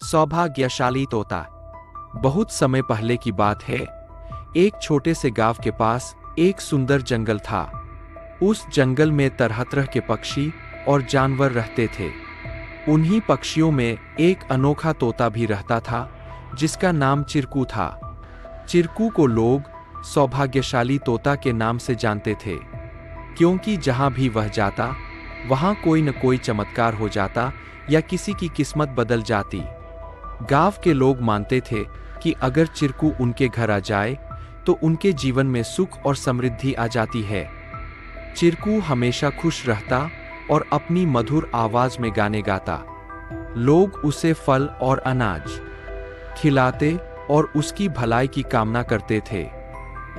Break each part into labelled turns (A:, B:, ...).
A: सौभाग्यशाली तोता। बहुत समय पहले की बात है। एक छोटे से गांव के पास एक सुंदर जंगल था। उस जंगल में तरह तरह के पक्षी और जानवर रहते थे। उन्हीं पक्षियों में एक अनोखा तोता भी रहता था, जिसका नाम चिरकू था। चिरकू को लोग सौभाग्यशाली तोता के नाम से जानते थे, क्योंकि जहां भी वह जाता वहां कोई न कोई चमत्कार हो जाता या किसी की किस्मत बदल जाती। गांव के लोग मानते थे कि अगर चिरकू उनके घर आ जाए तो उनके जीवन में सुख और समृद्धि आ जाती है। चिरकू हमेशा खुश रहता और अपनी मधुर आवाज में गाने गाता। लोग उसे फल और अनाज खिलाते और उसकी भलाई की कामना करते थे।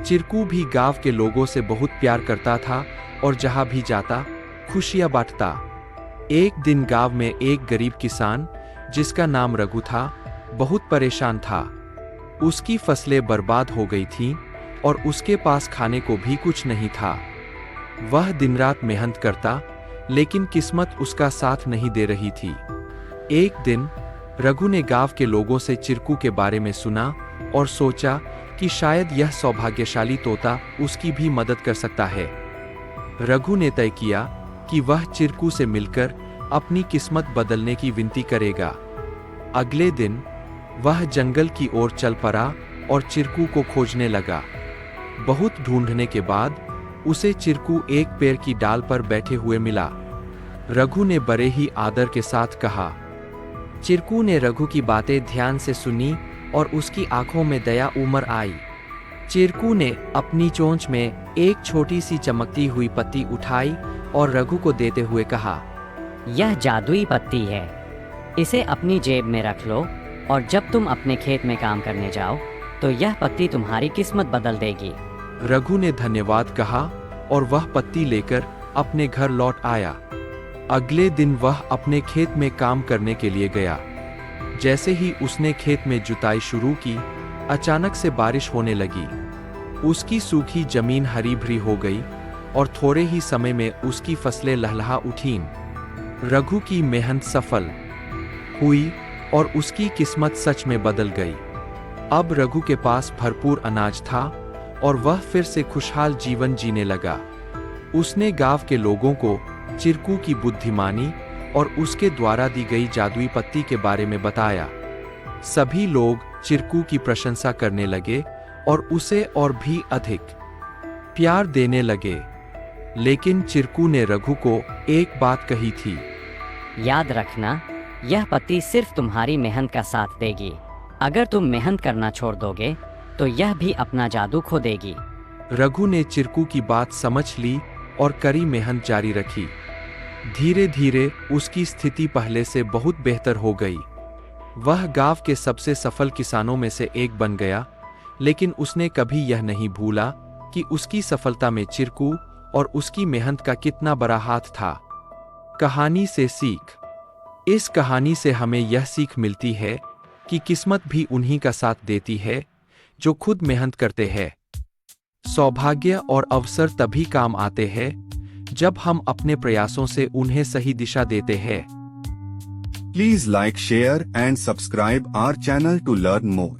A: चिरकू भी गांव के लोगों से बहुत प्यार करता था और जहां भी जाता खुशियां बांटता। एक दिन गांव में एक गरीब किसान, जिसका नाम रघु था, बहुत परेशान था। उसकी फसलें बर्बाद हो गई थीं और उसके पास खाने को भी कुछ नहीं था। वह दिन रात मेहनत करता, लेकिन किस्मत उसका साथ नहीं दे रही थी। एक दिन रघु ने गांव के लोगों से चिरकू के बारे में सुना और सोचा कि शायद यह सौभाग्यशाली तोता उसकी भी मदद कर सकता है। रघु ने तय किया कि वह चिरकू से मिलकर अपनी किस्मत बदलने की विनती करेगा। अगले दिन वह जंगल की ओर चल पड़ा और चिरकू को खोजने लगा। बहुत ढूंढने के बाद उसे चिरकू एक पेड़ की डाल पर बैठे हुए मिला। रघु ने बड़े ही आदर के साथ कहा।
B: चिरकू ने रघु की बातें ध्यान से सुनी और उसकी आंखों में दया उमड़ आई। चिरकू ने अपनी चोंच में एक छोटी सी चमकती हुई पत्ती उठाई और रघु को देते हुए कहा,
C: यह जादुई पत्ती है, इसे अपनी जेब में रख लो और जब तुम अपने खेत में काम करने जाओ तो यह पत्ती तुम्हारी किस्मत बदल देगी।
A: रघु ने धन्यवाद कहा और वह पत्ती लेकर अपने घर लौट आया। अगले दिन वह अपने खेत में काम करने के लिए गया। जैसे ही उसने खेत में जुताई शुरू की, अचानक से बारिश होने लगी। उसकी सूखी जमीन हरी भरी हो गई और थोड़े ही समय में उसकी फसलें लहलहा उठीं। रघु की मेहनत सफल हुई और उसकी किस्मत सच में बदल गई। अब रघु के पास भरपूर अनाज था और वह फिर से खुशहाल जीवन जीने लगा। उसने गांव के लोगों को चिरकू की बुद्धिमानी और उसके द्वारा दी गई जादुई पत्ती के बारे में बताया। सभी लोग चिरकू की प्रशंसा करने लगे और उसे और भी अधिक प्यार देने लगे। लेकिन चिरकू ने रघु को एक बात कही थी,
C: याद रखना, यह पत्ती सिर्फ तुम्हारी मेहनत का साथ देगी। अगर तुम मेहनत करना छोड़ दोगे तो यह भी अपना जादू खो देगी।
A: रघु ने चिरकू की बात समझ ली और कड़ी मेहनत जारी रखी। धीरे धीरे उसकी स्थिति पहले से बहुत बेहतर हो गई। वह गांव के सबसे सफल किसानों में से एक बन गया। लेकिन उसने कभी यह नहीं भूला कि उसकी सफलता में चिरकू और उसकी मेहनत का कितना बड़ा हाथ था। कहानी से सीख। इस कहानी से हमें यह सीख मिलती है कि किस्मत भी उन्हीं का साथ देती है जो खुद मेहनत करते हैं। सौभाग्य और अवसर तभी काम आते हैं जब हम अपने प्रयासों से उन्हें सही दिशा देते हैं।
D: Please like, share and subscribe our channel to learn more.